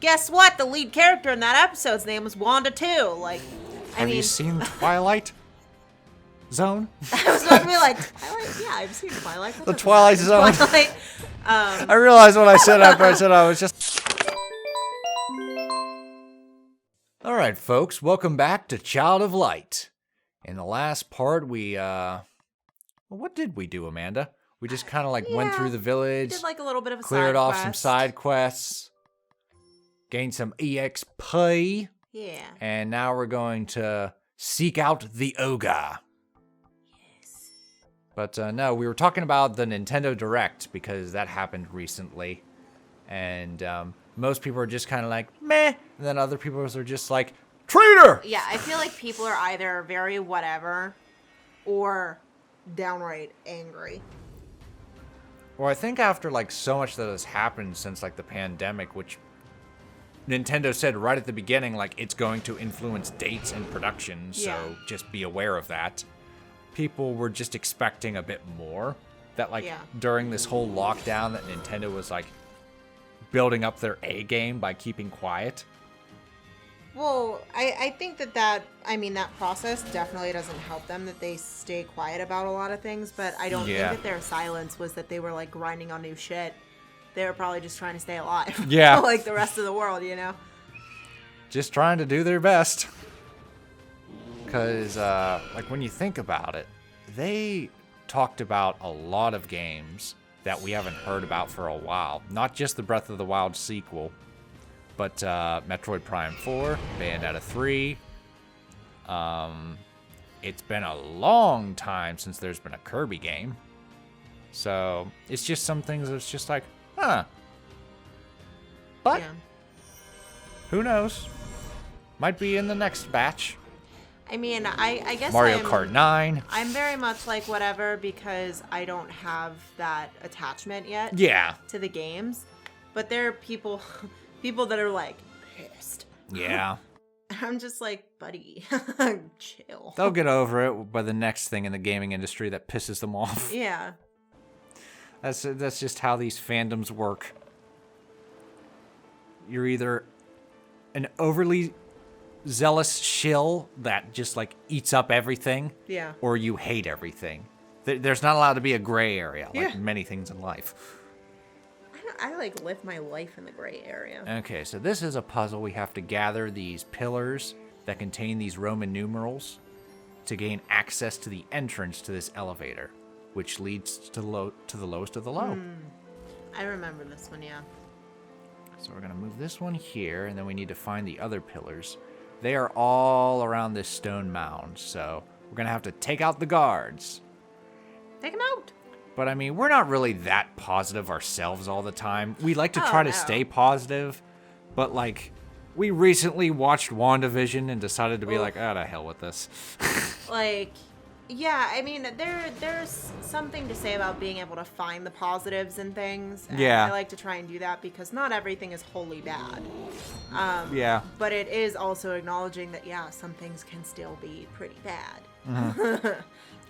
Guess what? The lead character in that episode's name was Wanda too. Like, Have you seen Twilight Zone? I was about to be like, Twilight? Yeah, I've seen Twilight. The Twilight Zone. Twilight. I realized what I said after I said I was just... Alright, folks, welcome back to Child of Light. In the last part, we, what did we do, Amanda? We just kind of, went through the village. Did, a little bit of a cleared side off quest. some side quests. Gained some EXP. Yeah. And now we're going to seek out the ogre. Yes. But no, we were talking about the Nintendo Direct because that happened recently. And most people are just kind of like, meh. And then other people are just like, traitor! Yeah, I feel like people are either very whatever or downright angry. Well, I think after so much that has happened since the pandemic, which Nintendo said right at the beginning, it's going to influence dates and production, so just be aware of that. People were just expecting a bit more. That during this whole lockdown that Nintendo was building up their A game by keeping quiet. Well, I think that process definitely doesn't help them, that they stay quiet about a lot of things, but I don't think that their silence was that they were grinding on new shit. They were probably just trying to stay alive. Yeah. Like the rest of the world, you know? Just trying to do their best. Because, when you think about it, they talked about a lot of games that we haven't heard about for a while. Not just the Breath of the Wild sequel, but Metroid Prime 4, Bayonetta 3. It's been a long time since there's been a Kirby game. So, it's just some things that's just huh. But, who knows? Might be in the next batch. I mean, I guess Mario Kart 9. I'm very much whatever because I don't have that attachment yet to the games. But there are people that are pissed. Yeah. I'm just buddy, chill. They'll get over it by the next thing in the gaming industry that pisses them off. Yeah. That's just how these fandoms work. You're either an overly zealous shill that just eats up everything, or you hate everything. There's not allowed to be a gray area like many things in life. I live my life in the gray area. Okay, so this is a puzzle. We have to gather these pillars that contain these Roman numerals to gain access to the entrance to this elevator, which leads to the lowest of the low. I remember this one, yeah. So we're going to move this one here, and then we need to find the other pillars. They are all around this stone mound, so we're going to have to take out the guards. Take them out. But, we're not really that positive ourselves all the time. We like to try to stay positive, but, we recently watched WandaVision and decided to be to hell with this. Yeah, there's something to say about being able to find the positives in things. And yeah. I like to try and do that because not everything is wholly bad. Yeah. But it is also acknowledging that, some things can still be pretty bad. Mm-hmm.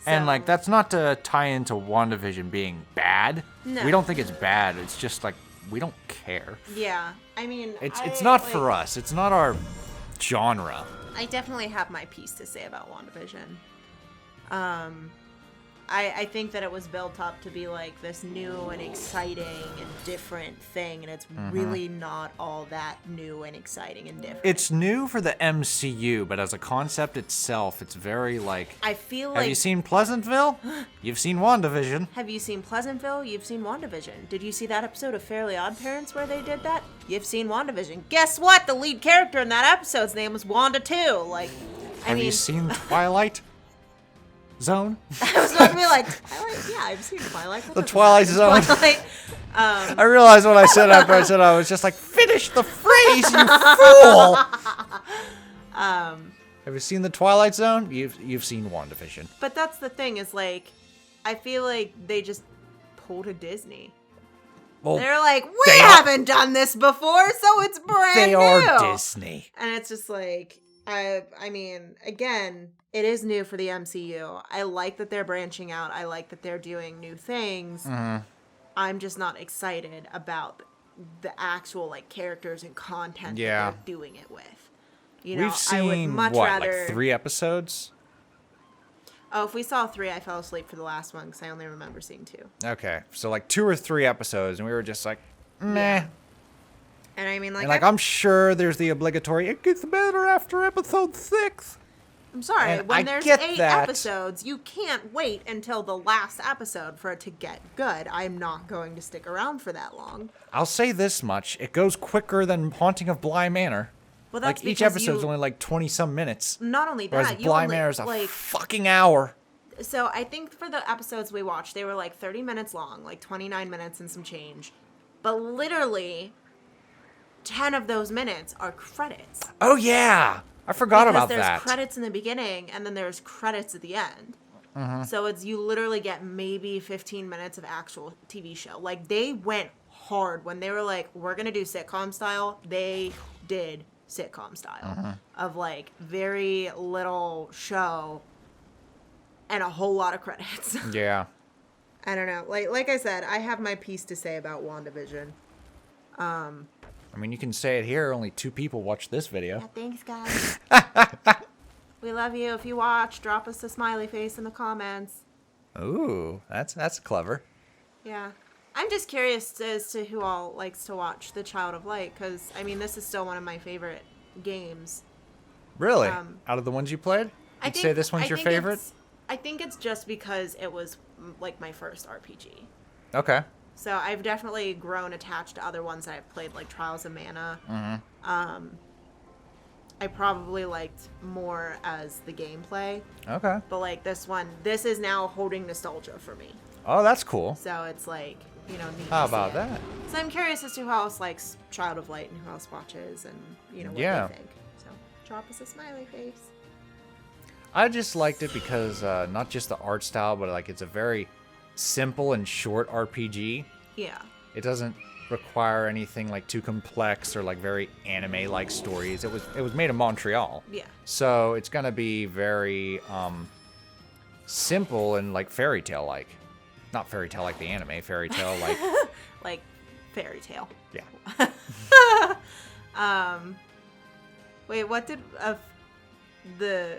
And, that's not to tie into WandaVision being bad. No. We don't think it's bad. It's just, we don't care. Yeah. It's not for us. It's not our genre. I definitely have my piece to say about WandaVision. I think that it was built up to be this new and exciting and different thing, and it's really not all that new and exciting and different. It's new for the MCU, but as a concept itself, it's very I feel Have you seen Pleasantville? You've seen WandaVision. Have you seen Pleasantville? You've seen WandaVision. Did you see that episode of Fairly Odd Parents where they did that? You've seen WandaVision. Guess what? The lead character in that episode's name was Wanda too. Have you seen Twilight Zone? I was about to be Twilight? Yeah, I've seen Twilight. The Twilight Zone. Twilight. I realized what I said after I said I was just finish the phrase, you fool! Have you seen The Twilight Zone? You've seen WandaVision. But that's the thing is I feel they just pulled a Disney. Well, they're we haven't done this before, so it's brand new. They are Disney. And it's just again, it is new for the MCU. I like that they're branching out. I like that they're doing new things. Mm-hmm. I'm just not excited about the actual like characters and content Yeah. that they're doing it with. You know, We've I would seen, much what, rather... like 3 episodes? Oh, if we saw 3, I fell asleep for the last one because I only remember seeing 2. Okay, so like 2 or 3 episodes, and we were just like, meh. Yeah. And I mean, like... And like, I'm sure there's the obligatory, it gets better after episode 6. I'm sorry, And when I there's get 8 that. episodes, you can't wait until the last episode for it to get good. I'm not going to stick around for that long. I'll say this much, it goes quicker than Haunting of Bly Manor. Well, that's like, each because episode's you- only like 20-some minutes. Not only Whereas that, you Bly only, Manor's a like... fucking hour. So I think for the episodes we watched, they were like 30 minutes long, like 29 minutes and some change. But literally, 10 of those minutes are credits. Oh, yeah. I forgot about Because that. there's credits in the beginning, and then there's credits at the end. So it's you literally get maybe 15 minutes of actual TV show. Like, they went hard when they were like, we're going to do sitcom style. They did sitcom style of, like, very little show and a whole lot of credits. Yeah. I don't know. Like I said, I have my piece to say about WandaVision. I mean, you can say it here. Only 2 people watched this video. Yeah, thanks, guys. We love you. If you watch, drop us a smiley face in the comments. Ooh, that's clever. Yeah. I'm just curious as to who all likes to watch The Child of Light, because, I mean, this is still one of my favorite games. Really? Out of the ones you played? You'd say this one's your favorite? I think it's just because it was, like, my first RPG. Okay. So I've definitely grown attached to other ones that I've played, like Trials of Mana. I probably liked more as the gameplay. Okay. But, like, this is now holding nostalgia for me. Oh, that's cool. So it's, like, you know, neat How to see about it. that? So I'm curious as to who else likes Child of Light and who else watches and, you know, what Yeah. they think. So drop us a smiley face. I just liked it because not just the art style, but like it's a very simple and short RPG. Yeah. It doesn't require anything like too complex or like very anime-like stories. It was made in Montreal. Yeah. So it's gonna be very simple and like fairy tale like. Not fairy tale like the anime, fairy tale like Like fairy tale. yeah. Wait, what did the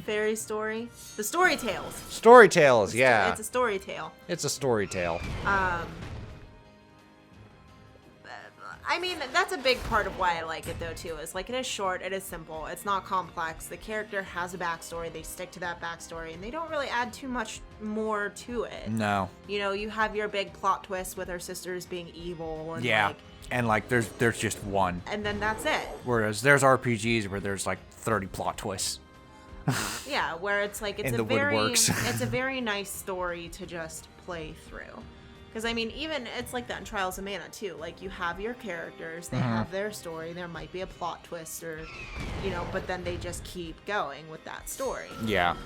fairy story? The story tales. Story tales, yeah. It's a story tale. It's a story tale. I mean, that's a big part of why I like it, though, too, is, like, it is short, it is simple, it's not complex, the character has a backstory, they stick to that backstory, and they don't really add too much more to it. No. You know, you have your big plot twist with her sisters being evil, and, Yeah. like... And like there's just one. And then that's it. Whereas there's RPGs where there's like 30 plot twists. Yeah, where it's like, it's In a the very... woodworks. It's a very nice story to just play through. Because, I mean, even, it's like that in Trials of Mana, too. Like, you have your characters, they have their story, there might be a plot twist or, you know, but then they just keep going with that story. Yeah.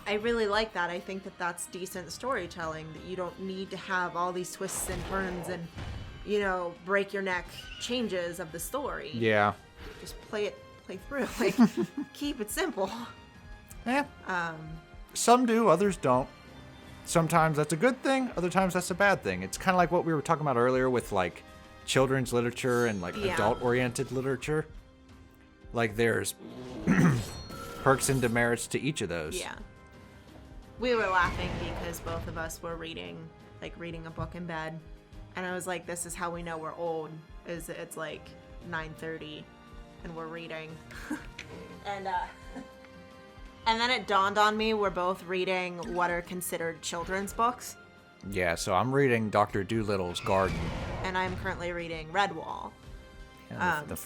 I really like that. I think that that's decent storytelling, that you don't need to have all these twists and turns and, you know, break your neck changes of the story. Yeah. Just play through. Like, keep it simple. Yeah. Some do, others don't. Sometimes that's a good thing, other times that's a bad thing. It's kind of like what we were talking about earlier with like children's literature and like adult-oriented literature. Like there's perks and demerits to each of those. Yeah. We were laughing because both of us were reading a book in bed. And I was like, this is how we know we're old, is it's like 9:30 and we're reading. And then it dawned on me we're both reading what are considered children's books. Yeah, so I'm reading Dr. Doolittle's Garden. And I'm currently reading Redwall. Yeah, the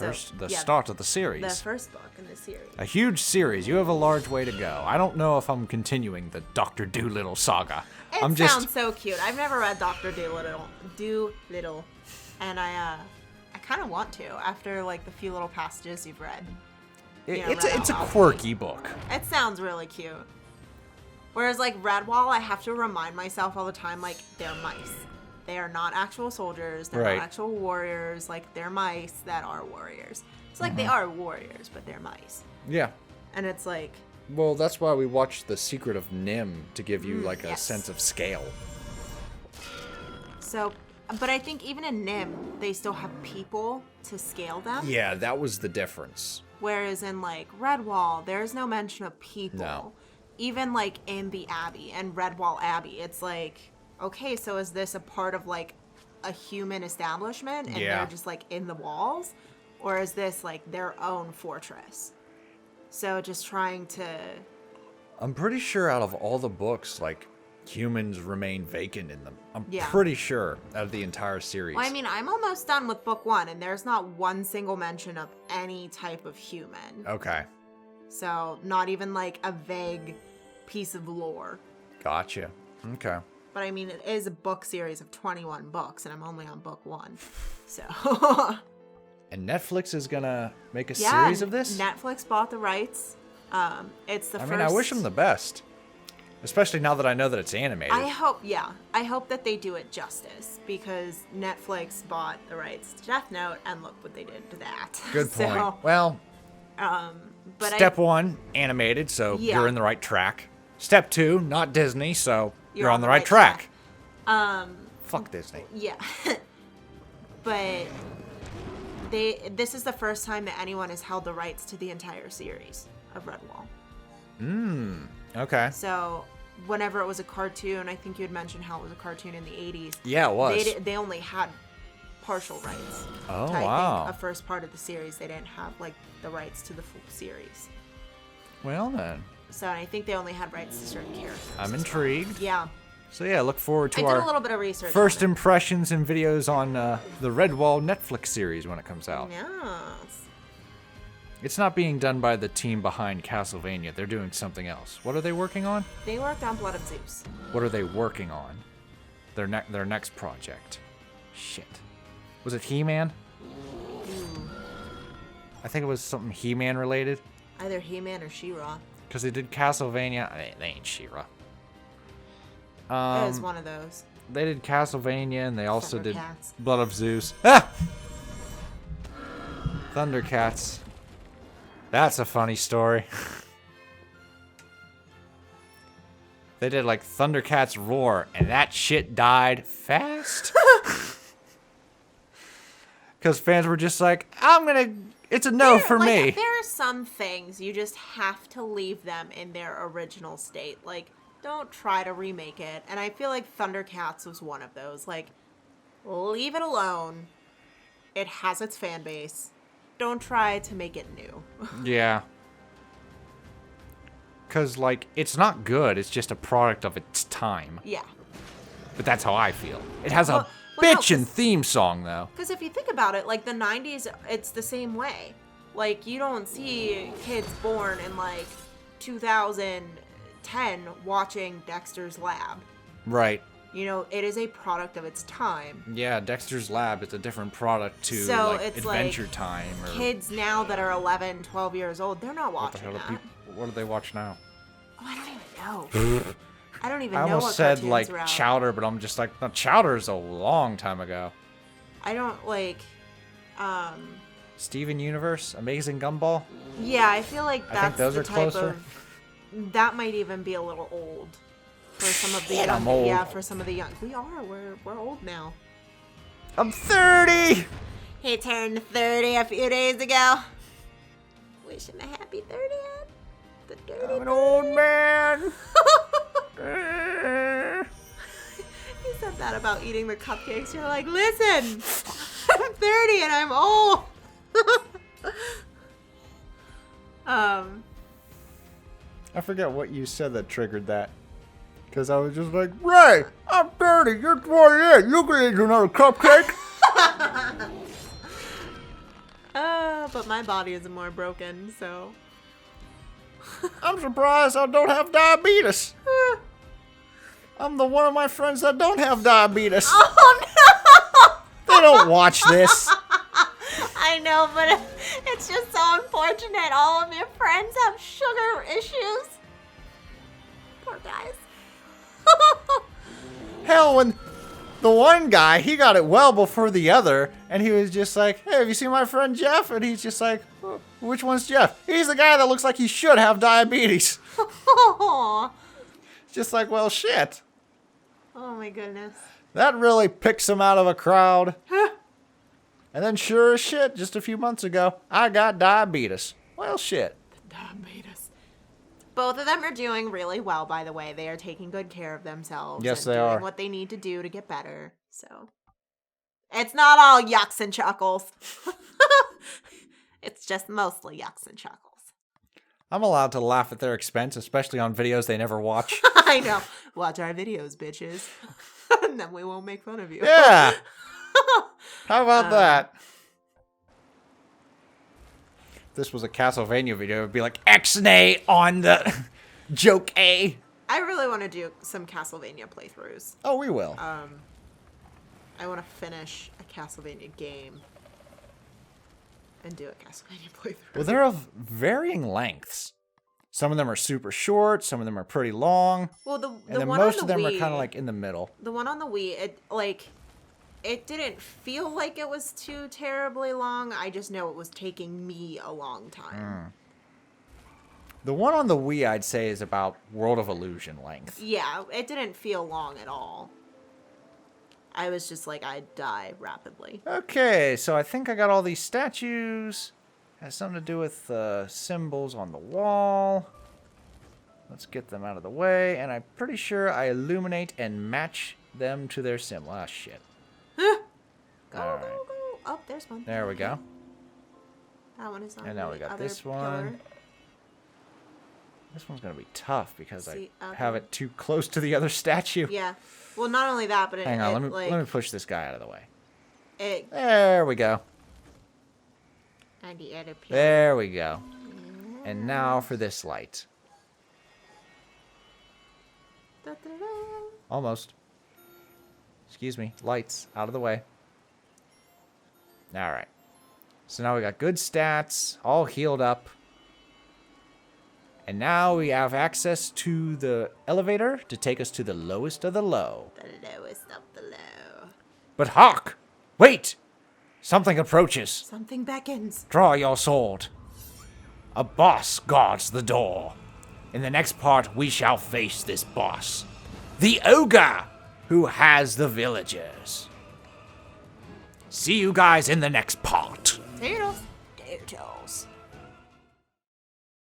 start of the series. The first book in the series. A huge series. You have a large way to go. I don't know if I'm continuing the Dr. Doolittle saga. It sounds so cute. I've never read Dr. Doolittle. And I kind of want to after like the few little passages you've read. It's a quirky book. It sounds really cute. Whereas like Redwall, I have to remind myself all the time, like, they're mice. They are not actual soldiers. They're not actual warriors. Like, they're mice that are warriors. It's like they are warriors, but they're mice. Yeah. And it's like... Well, that's why we watched The Secret of Nim, to give you like a sense of scale. So, But I think even in Nim, they still have people to scale them. Yeah, that was the difference. Whereas in, like, Redwall, there's no mention of people. No. Even, like, in the Abbey and Redwall Abbey, it's like, okay, so is this a part of, like, a human establishment and they're just, like, in the walls? Or is this, like, their own fortress? So just trying to... I'm pretty sure out of all the books, like, humans remain vacant in them. I'm Yeah. pretty sure out of the entire series. Well, I mean, I'm almost done with book 1, and there's not one single mention of any type of human. Okay. So, not even, like, a vague piece of lore. Gotcha. Okay. But, I mean, it is a book series of 21 books, and I'm only on book 1. So... And Netflix is gonna make a series of this? Netflix bought the rights. It's the first... I mean, I wish them the best. Especially now that I know that it's animated. I hope that they do it justice, because Netflix bought the rights to Death Note, and look what they did to that. Good point. So, Well, but step 1, animated, so you're in the right track. Step 2, not Disney, so you're on the right track. Fuck Disney. Yeah. But this is the first time that anyone has held the rights to the entire series of Redwall. Okay. So whenever it was a cartoon, I think you had mentioned how it was a cartoon in the 80s. Yeah, it was. They only had partial rights. Oh, to, wow. I think a first part of the series, they didn't have, like, the rights to the full series. Well, then. So I think they only had rights to certain characters. I'm intrigued. Yeah. So, yeah, look forward to I did our a little bit of research first on it. impressions and videos on the Redwall Netflix series when it comes out. Yes. It's not being done by the team behind Castlevania. They're doing something else. What are they working on? They worked on Blood of Zeus. What are they working on? Their next project. Shit. Was it He-Man? I think it was something He-Man related. Either He-Man or She-Ra. Because they did Castlevania. They ain't She-Ra. It was one of those. They did Castlevania, and they also did Thundercats. Blood of Zeus. Ah! Thundercats. That's a funny story. They did, like, Thundercats Roar, and that shit died fast. Because fans were just like, it's a no for me. There are some things you just have to leave them in their original state. Like, don't try to remake it. And I feel like Thundercats was one of those. Like, leave it alone. It has its fan base. Don't try to make it new. Yeah. Because, like, it's not good. It's just a product of its time. Yeah. But that's how I feel. It has a no, bitchin' theme song, though. Because if you think about it, like, the 90s, it's the same way. Like, you don't see kids born in, like, 2010 watching Dexter's Lab. Right. You know, it is a product of its time. Yeah, Dexter's Lab is a different product to, So like, it's Adventure like Time. Or kids now that are 11, 12 years old, they're not what the watching hell that. what do they watch now? Oh, I don't even know. I don't even I know almost what said, cartoons like, are out. Chowder, but I'm just like, no, Chowder's a long time ago. I don't, like, Steven Universe? Amazing Gumball? yeah, I feel like I think that's those the are type closer. of, that might even be a little old. For some of the Shit, young, I'm old. Yeah, for some of the young. We are. We're old now. I'm 30! He turned 30 a few days ago. Wish him a happy 30th. The dirty. I'm an old man! You said that about eating the cupcakes. You're like, listen, I'm 30 and I'm old. I forget what you said that triggered that. Because I was just like, Ray, I'm 30, you're 28, you can eat another cupcake. But my body is more broken, so. I'm surprised I don't have diabetes. I'm the one of my friends that don't have diabetes. Oh no! They don't watch this. I know, but it's just so unfortunate. All of your friends have sugar issues. Poor guys. Hell, when the one guy, he got it well before the other, and he was just like, hey, have you seen my friend Jeff? And he's just like, which one's Jeff? He's the guy that looks like he should have diabetes. Oh It's just like, well, shit. my goodness. That really picks him out of a crowd. And then sure as shit, just a few months ago, I got diabetes. Well, shit. Diabetes. Both of them are doing really well, by the way. They are taking good care of themselves. Yes, and they doing are. what they need to do to get better. So, it's not all yucks and chuckles. It's just mostly yucks and chuckles. I'm allowed to laugh at their expense, especially on videos they never watch. I know. Watch our videos, bitches. And then we won't make fun of you. Yeah. How about that? If this was a Castlevania video, it would be like X-nay on the joke A. I really want to do some Castlevania playthroughs. Oh, we will. I want to finish a Castlevania game and do a Castlevania playthrough. Well, they're of varying lengths. Some of them are super short. Some of them are pretty long. Well, the and then one most on of the them are Wii, kind of like in the middle. The one on the Wii, it didn't feel like it was too terribly long. I just know it was taking me a long time. The one on the Wii, I'd say, is about World of Illusion length. Yeah, it didn't feel long at all. I was just like, I'd die rapidly. Okay, so I think I got all these statues. Has something to do with symbols on the wall. Let's get them out of the way. And I'm pretty sure I illuminate and match them to their symbol. Ah, shit. Go, All right. go, go. Oh, there's one. There we go. That one is on And now the we got other this one. pillar. This one's going to be tough because I See, have it too close to the other statue. Yeah. Well, not only that, but Hang on, let me push this guy out of the way. It, There we go. and the other pillar. There we go. And now for this light. Da-da-da. Almost. Excuse me. Lights. Out of the way. Alright. So now we got good stats. All healed up. And now we have access to the elevator to take us to the lowest of the low. The lowest of the low. But Hawk! Wait! Something approaches. Something beckons. Draw your sword. A boss guards the door. In the next part, we shall face this boss. The ogre who has the villagers. See you guys in the next part. Toodles. Toodles.